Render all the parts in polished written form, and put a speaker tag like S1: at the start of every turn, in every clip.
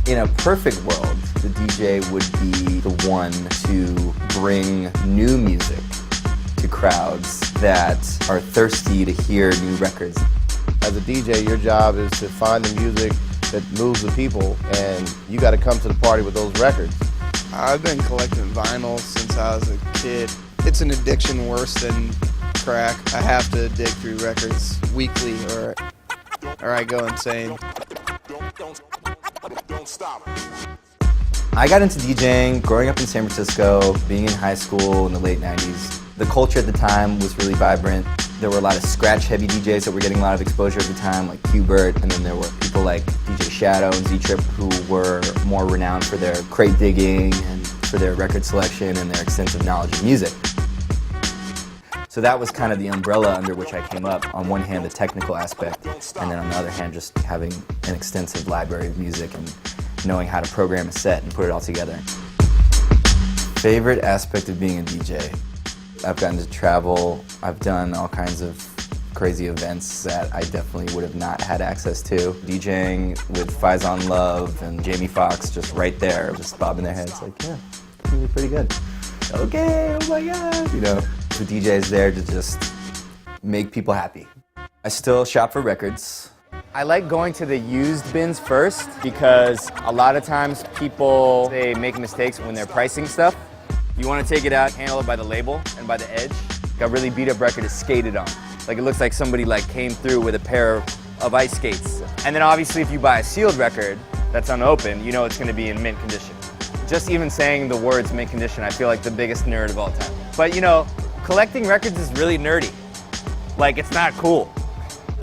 S1: In a perfect world, the DJ would be the one to bring new music to crowds that are thirsty to hear new records.
S2: As a DJ, your job is to find the music that moves the people, and you got to come to the party with those records.
S3: I've been collecting vinyl since I was a kid. It's an addiction worse than crack. I have to dig through records weekly or I go insane.
S1: I got into DJing growing up in San Francisco, being in high school in the late 90s. The culture at the time was really vibrant. There were a lot of scratch-heavy DJs that were getting a lot of exposure at the time, like Qbert, and then there were people like DJ Shadow and Z-Trip who were more renowned for their crate digging and for their record selection and their extensive knowledge of music. So that was kind of the umbrella under which I came up. On one hand, the technical aspect, and then on the other hand, just having an extensive library of music and knowing how to program a set and put it all together. Favorite aspect of being a DJ? I've gotten to travel. I've done all kinds of crazy events that I definitely would have not had access to. DJing with Faizon Love and Jamie Foxx just right there, just bobbing their heads like, yeah, really pretty good. Okay, oh my God, you know. The DJ is there to just make people happy. I still shop for records.
S4: I like going to the used bins first because a lot of times people, they make mistakes when they're pricing stuff. You want to take it out, handle it by the label and by the edge. A really beat up record is skated on. Like it looks like somebody came through with a pair of ice skates. And then obviously if you buy a sealed record that's unopened, you know it's going to be in mint condition. Just even saying the words mint condition, I feel like the biggest nerd of all time. But you know, collecting records is really nerdy. Like, it's not cool.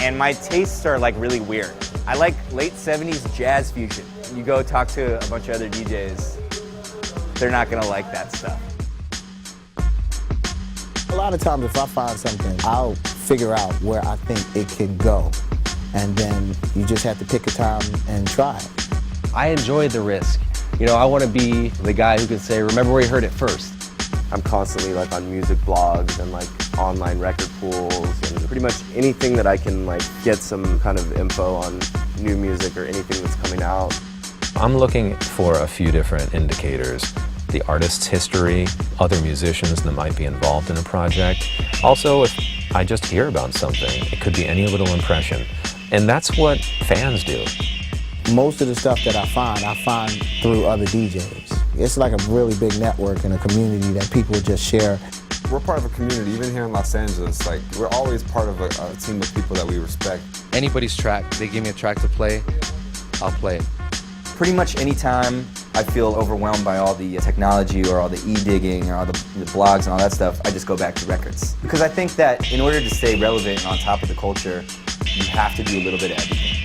S4: And my tastes are really weird. I like late 70s jazz fusion. You go talk to a bunch of other DJs, they're not gonna like that stuff.
S5: A lot of times if I find something, I'll figure out where I think it can go. And then you just have to pick a time and try it.
S6: I enjoy the risk. You know, I want to be the guy who can say, remember where you heard it first.
S7: I'm constantly on music blogs and online record pools and pretty much anything that I can get some kind of info on new music or anything that's coming out.
S8: I'm looking for a few different indicators. The artist's history, other musicians that might be involved in a project. Also, if I just hear about something, it could be any little impression. And that's what fans do.
S5: Most of the stuff that I find through other DJs. It's like a really big network and a community that people just share.
S9: We're part of a community, even here in Los Angeles. We're always part of a team of people that we respect.
S10: Anybody's track, they give me a track to play, I'll play it.
S1: Pretty much anytime I feel overwhelmed by all the technology or all the e-digging or all the blogs and all that stuff, I just go back to records. Because I think that in order to stay relevant and on top of the culture, you have to do a little bit of everything.